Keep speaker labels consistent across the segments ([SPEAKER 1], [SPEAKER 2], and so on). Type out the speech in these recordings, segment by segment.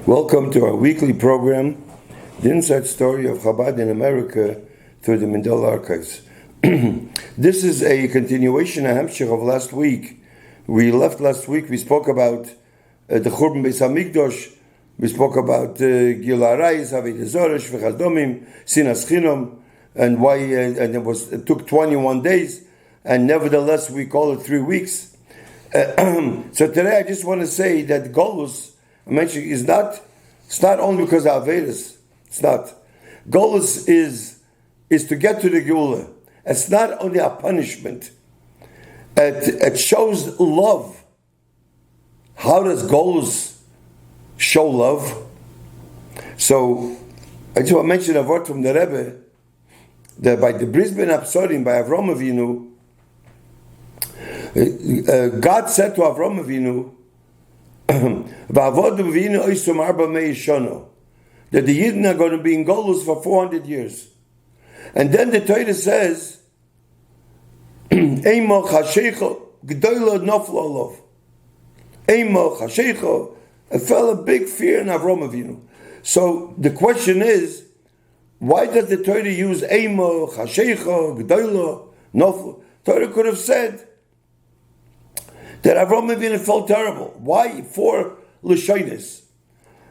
[SPEAKER 1] Welcome to our weekly program, the inside story of Chabad in America through the Mandela Archives. This is a continuation, a hamshich of last week. We spoke about the Churban Beis HaMikdash, we spoke about Gil Arayis, Avodah Zarah, Shvichas Domim, Sinas Chinam, and why it took 21 days, and nevertheless we call it 3 weeks. So today I just want to say that Golus, I mentioned, it's not only because of Avedas. It's not. Golus is to get to the Geula. It's not only a punishment. It shows love. How does Golus show love? So I just want to mention a word from the Rebbe that by the Brisbane Absorim, by Avram Avinu, God said to Avram Avinu, that the Yidden are going to be in Golus for 400 years. And then the Torah says, it fell a big fear in Avram Avinu. So the question is, why does the Torah use Eimo, Chashecha, G'doilo, Noflo? Torah could have said that Avram Avinu felt terrible. Why? For Lashonis.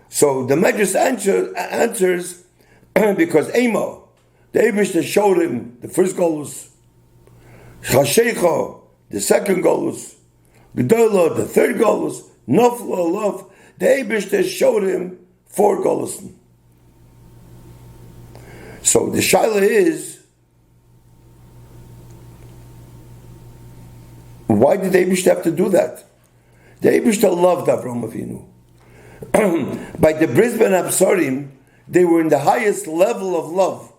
[SPEAKER 1] So the Medrash answers because Emo, the Eibishter showed him the first Golus, Chashecha, the second Golus, G'dola, the third Golus, Noflo, love, the Eibishter showed him 4 Golus. So the Shaila is, why did the Eibishter have to do that? The Eibishter loved Avram Avinu. By the Brisbane Absorim, they were in the highest level of love.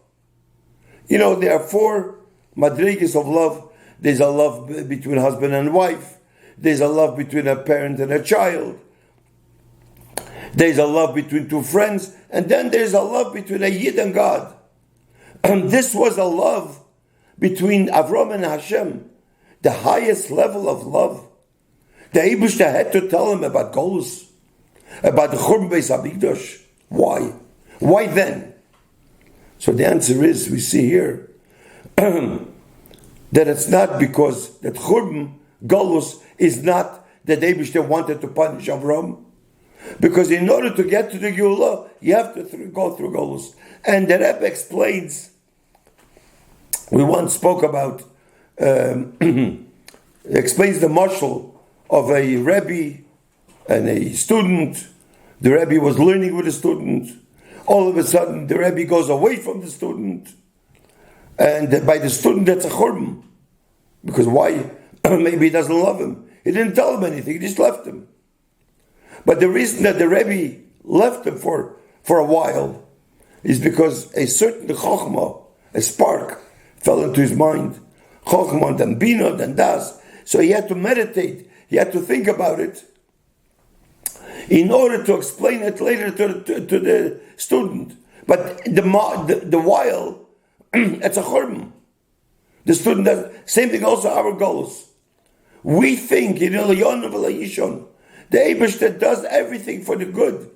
[SPEAKER 1] You know, there are 4 madrigas of love. There's a love between husband and wife. There's a love between a parent and a child. There's a love between 2 friends. And then there's a love between a Yid and God. And this was a love between Avram and Hashem. The highest level of love. The Eibishter had to tell him about Golus, about the Churban Beis HaMikdash. Why? Why then? So the answer is, we see here, that it's not because that Churban, Golus, is not that the Eibishter wanted to punish Avram. Because in order to get to the Geulah, you have to go through Golus. And the Rebbe explains, we once spoke about, explains the marshal of a Rabbi and a student. The Rabbi was learning with a student. All of a sudden, the Rabbi goes away from the student. And by the student, that's a churban. Because why? Maybe he doesn't love him. He didn't tell him anything, he just left him. But the reason that the Rabbi left him for a while is because a certain chokhmah, a spark, fell into his mind. Chokhmah, then Bina, then Das. So he had to meditate. He had to think about it in order to explain it later to the student. But the while, it's a churban. The student does same thing. Also, our goals. We think the Eibishter does everything for the good.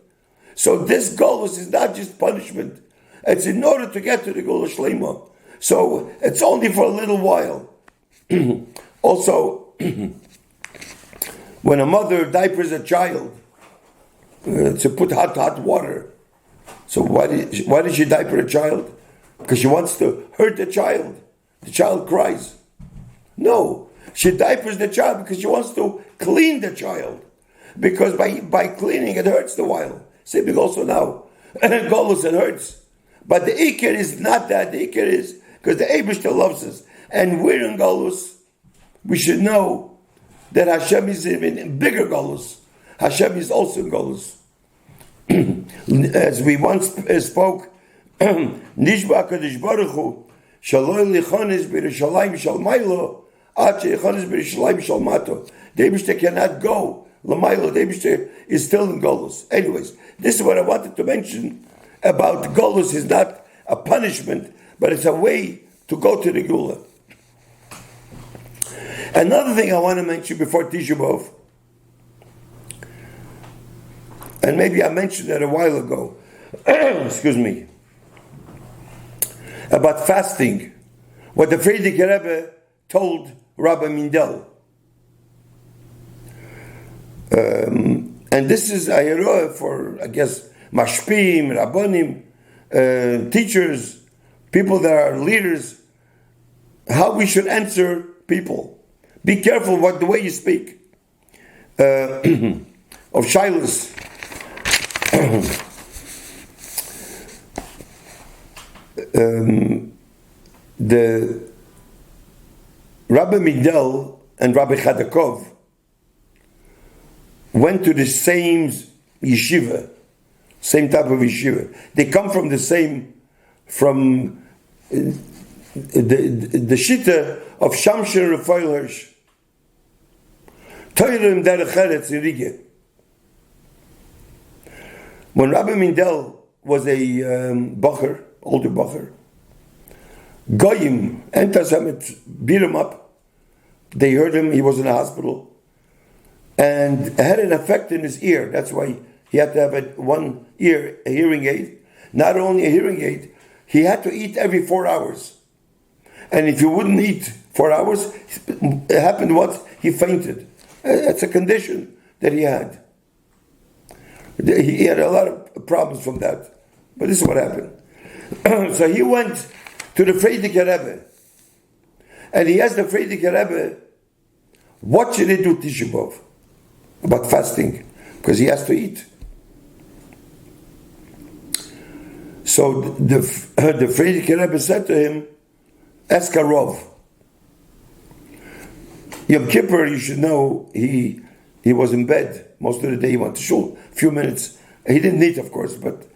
[SPEAKER 1] So this golus is not just punishment; it's in order to get to the Geulah Shlema. So it's only for a little while. Also, when a mother diapers a child, to put hot water. So why did she diaper a child? Because she wants to hurt the child. The child cries. No, she diapers the child because she wants to clean the child. Because by cleaning it hurts the while. Same thing also now. Golus, it hurts. But the Iker is not that. The Iker is because the Eibishter loves us. And we're in Golus. We should know that Hashem is in bigger Golus. Hashem is also in Golus. As we once spoke, Nishba HaKadosh Baruch Hu, Shaloi Lichonis B'Yerushalayim Shal Mailo, Ad She'Yichonis B'Yerushalayim Shal Mato. The Eibishter cannot go. L'Mailo, the Eibishter is still in Golus. Anyways, this is what I wanted to mention about Golus. Is not a punishment, but it's a way to go to the Geulah. Another thing I want to mention before Tisha B'Av, and maybe I mentioned that a while ago, excuse me, about fasting, what the Frierdiker Rebbe told Rabbi Mindel. And this is a hero for, I guess, mashpim, rabbonim, teachers, people that are leaders, how we should answer people. Be careful the way you speak. Of Shilas. The Rabbi Mindel and Rabbi Chadakov went to the same yeshiva, same type of yeshiva. They come from the Shitta of Shamshir Rafael Hirsch. Toirim Derech Eretz in Riga. When Rabbi Mindel was a bacher, older bacher, Goyim, anti-Semites, beat him up. They heard him, he was in a hospital, and it had an effect in his ear. That's why he had to have one ear, a hearing aid. Not only a hearing aid, he had to eat every 4 hours. And if you wouldn't eat 4 hours, it happened once, he fainted. That's a condition that he had. He had a lot of problems from that. But this is what happened. So he went to the Frierdiker Rebbe. And he asked the Frierdiker Rebbe, what should he do Tisha B'Av? About fasting. Because he has to eat. So the Frierdiker Rebbe said to him, ask a Rav. Yom Kippur, you should know, he was in bed most of the day. He went to shul a few minutes. He didn't eat, of course, but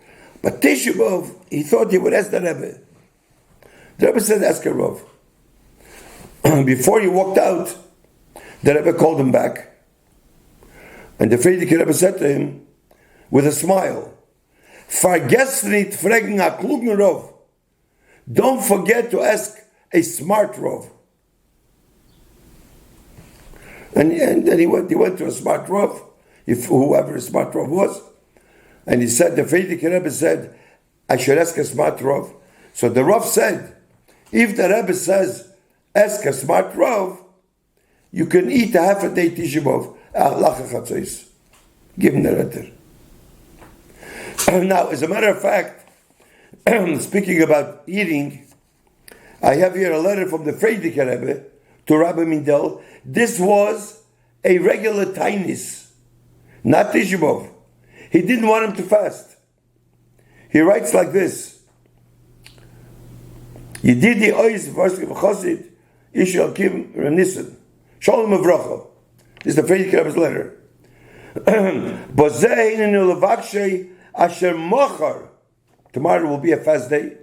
[SPEAKER 1] Tisha B'Av, he thought he would ask the Rebbe. The Rebbe said, ask a Rav. Before he walked out, the Rebbe called him back. And the Frierdiker Rebbe said to him, with a smile, Vergesst nicht fragen a klugen Rav. Don't forget to ask a smart Rav. And then he went to a smart Rav, whoever a smart Rav was. And he said, the Frierdiker Rebbe said, I should ask a smart Rav. So the Rav said, if the Rebbe says, ask a smart Rav, you can eat a half a day Tisha B'Av. Give him the letter. Now, as a matter of fact, speaking about eating, I have here a letter from the Frierdiker Rebbe to Rabbi Mindel. This was a regular tainis, not Tisha B'Av. He didn't want him to fast. He writes like this: Yedidi ois v'arski v'chosid ish yalkim renissen shalom avrocha. This is the Frierdiker Rebbe's letter. Bozeh hinenu levakshay asher mochar. Tomorrow will be a fast day.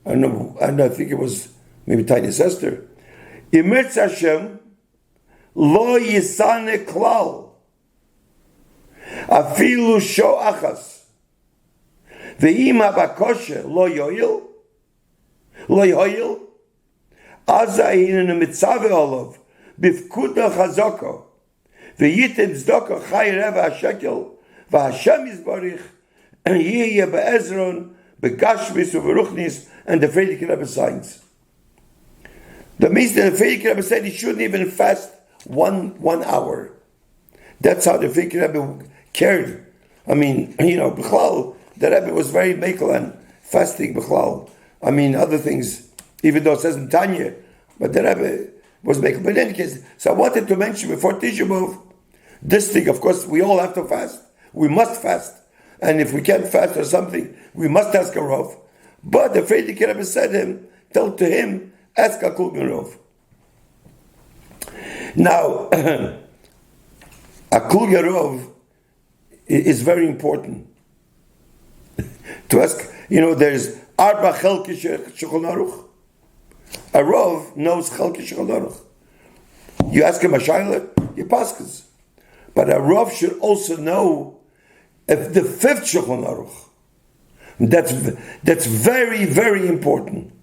[SPEAKER 1] I think it was maybe Tainis Esther. Imirtz Hashem lo yisane klal afilu sho achas ve'im habakoshe lo yoil aza hinenu mitzave olav bifkuda chazoko ve'yitem tzedaka chay reva hashekel v'Hashem yizbarich yihye be'ezron be'gashmis u'veruchnis, and the Frierdiker Rebbe signs. The Frierdiker Rebbe said he shouldn't even fast one hour. That's how the Frierdiker Rebbe cared. I mean, B'chlal, the Rebbe was very mekel on fasting, B'chlal. I mean, other things, even though it says in Tanya, but the Rebbe was mekel. But in any case, so I wanted to mention before Tisha B'Av, this thing, of course, we all have to fast. We must fast. And if we can't fast or something, we must ask a Rav. But the Frierdiker Rebbe said tell to him, ask a klugen Rav. Now, a klugen Rav is very important. To ask, there's Arba Chelki Shulchan Aruch. A Rav knows Chelki Shulchan Aruch. You ask him a shayla, he passes. But a Rav should also know if the fifth Shulchan Aruch. That's very, very important.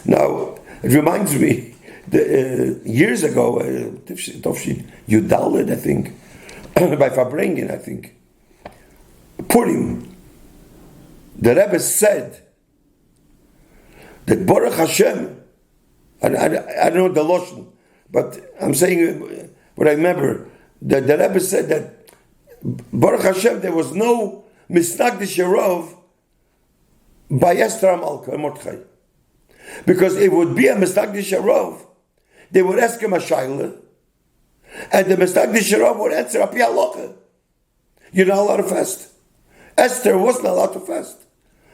[SPEAKER 1] Now, it reminds me, years ago, Yudalid, I think, by Fabrengen, I think, Purim, the Rebbe said that Baruch Hashem, I don't know the Lashon, but I'm saying what I remember, that the Rebbe said that Baruch Hashem, there was no Misnagdish Yerov by Esther Amalka and Mordechai. Because it would be a Misnagdish Yerov, they would ask him a Shaila, and the Misnagdish Yerov would answer Api Halacha. You're not allowed to fast. Esther wasn't allowed to fast.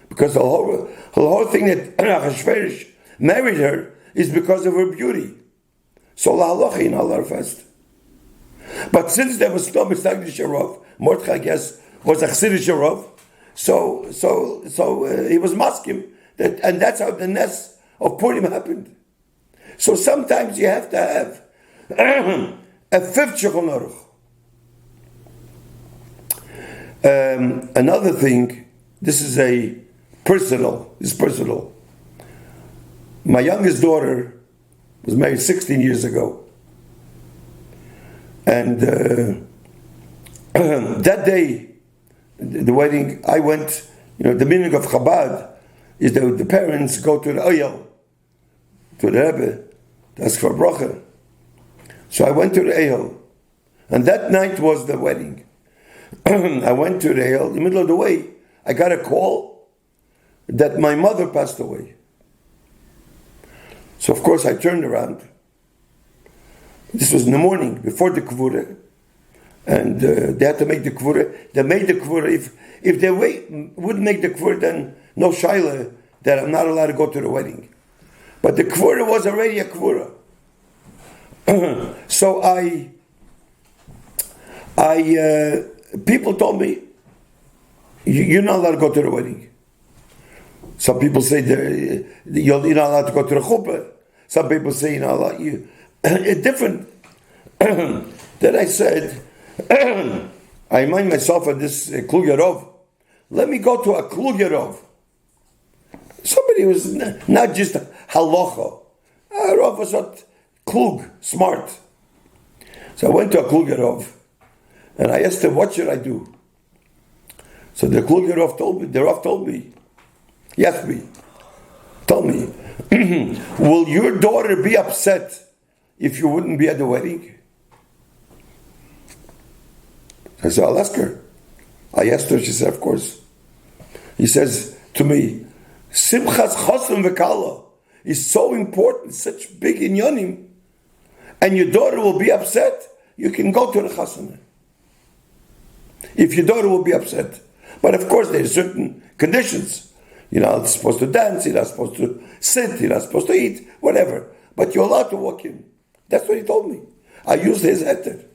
[SPEAKER 1] Because the whole thing that Achashverosh married her is because of her beauty. So la halacha, you're not allowed to fast. But since there was no Misnagdish Yerov, Mordechai, I guess, was a Chassidish Yerov, so he was maskim, and that's how the Nes of Purim happened. So sometimes you have to have a fifth Shulchan Aruch. Another thing, this is personal. My youngest daughter was married 16 years ago. And that day, the wedding, I went, the meaning of Chabad is that the parents go to the Eyal, to the Rebbe, to ask for a bracha. So I went to the Eyal, and that night was the wedding. I went to the Eyal. In the middle of the way, I got a call that my mother passed away. So of course I turned around. This was in the morning, before the Kvura. And they had to make the Kvura. They made the Kvura. If they wouldn't make the Kvura, then no Shaila that I'm not allowed to go to the wedding. But the Kvura was already a Kvura. So people told me, you're not allowed to go to the wedding. Some people say you're not allowed to go to the chuppah. Some people say you're not allowed. Different. Then I said, I remind myself of this Klug Yarov. Let me go to a Klug Yarov. Somebody who's not just halacha. Rav was not klug, smart. So I went to a Klug Yarov, and I asked him, what should I do? So the Klug Yarov told me, he asked me, tell me, will your daughter be upset if you wouldn't be at the wedding? I said, I'll ask her. I asked her, she said, of course. He says to me, Simchas Chosam V'Kala is so important, such big inyanim, and your daughter will be upset, you can go to the chasana. If your daughter will be upset. But of course, there are certain conditions. You're not supposed to dance, you're not supposed to sit, you're not supposed to eat, whatever. But you're allowed to walk in. That's what he told me. I used his heter.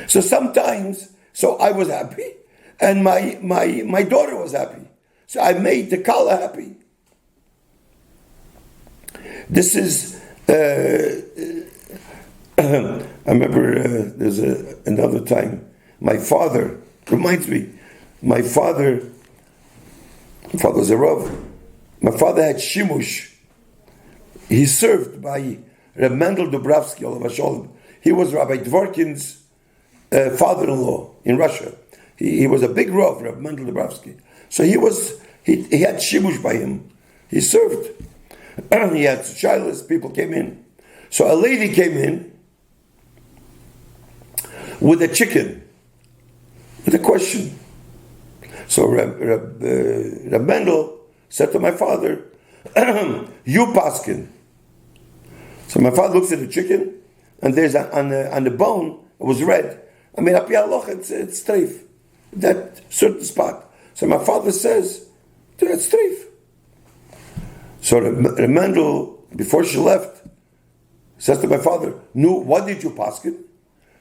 [SPEAKER 1] So sometimes, I was happy, and my daughter was happy. So I made the Kala happy. This is, I remember there's another time, my father, reminds me, my father was a Rav. My father had Shimush. He served by Reb Mendel Dubravsky, Olav Sholem. He was Rabbi Dvorkin's father-in-law in Russia. He was a big Rav, Reb Mendel Dubravsky. So he had Shimush by him. He served. He had shilas, people came in. So a lady came in with a chicken, with a question. So Reb Mendel said to my father, you paskin. So my father looks at the chicken, and there's on the bone, it was red. I mean, api halacha, it's treif, that certain spot. So my father says, it's treif. So Reb Mendel, before she left, says to my father, no, what did you paskin?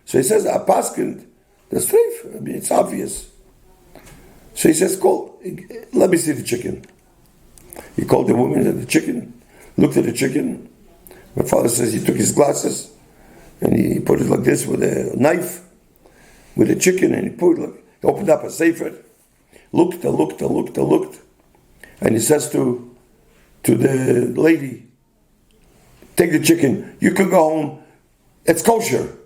[SPEAKER 1] So he says, I paskin, that's treif. I mean, it's obvious. So he says, let me see the chicken. He called the woman at the chicken, looked at the chicken. My father says he took his glasses and he put it like this with a knife, with the chicken, and he opened up a sefer, looked, and he says to the lady, take the chicken, you can go home, it's kosher.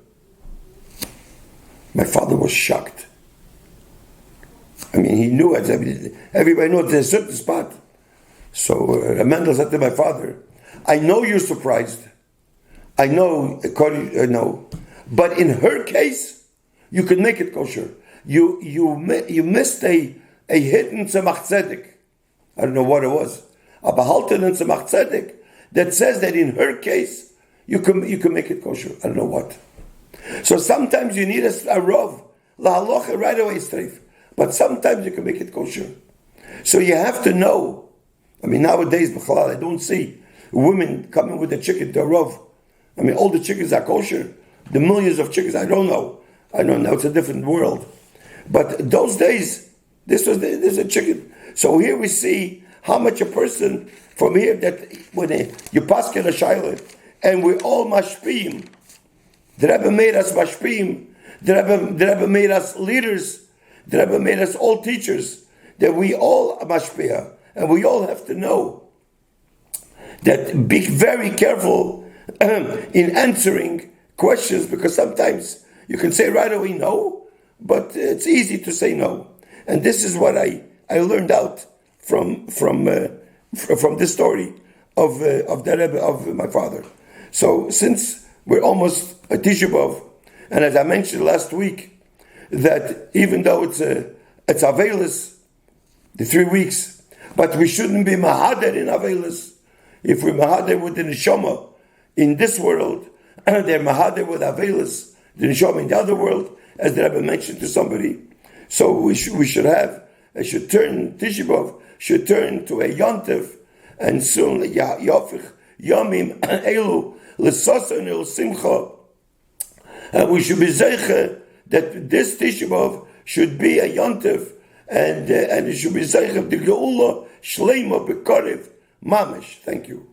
[SPEAKER 1] My father was shocked. I mean, he knew it. Everybody knows there's a certain spot. So Mendel said to my father, I know you're surprised. I know, but in her case, you can make it kosher. You missed a hidden tzemach tzedek. I don't know what it was. A behalten and tzemach tzedek that says that in her case, you can make it kosher. I don't know what. So sometimes you need a rov, la halacha right away straight. But sometimes you can make it kosher. So you have to know. I mean, nowadays, I don't see women coming with a chicken to a rov. I mean, all the chickens are kosher. The millions of chickens, I don't know. I don't know. It's a different world. But those days, this was a chicken. So here we see how much a person from here that when you paskin a shayla, and we're all mashpim. The Rebbe made us mashpim. The Rebbe made us leaders. The Rebbe made us all teachers. That we all are mashpia, and we all have to know that be very careful in answering questions, because sometimes you can say right away no, but it's easy to say no. And this is what I learned out from this story of the Rebbe, of my father. So since we're almost at Tisha B'Av, and as I mentioned last week, that even though it's Avelis, the 3 weeks, but we shouldn't be mahader in Avelis. If we're mahader with the neshama in this world, they're mahader with Avelis, the neshama in the other world, as the Rabbi mentioned to somebody. So we should turn Tisha B'Av should turn to a yontif, and soon yafich yamim elu l'sasan el simcha, and we should be zeicha that this Tisha B'Av should be a yontif, and it should be zeicha the geula shleima b'karev mamish. Thank you.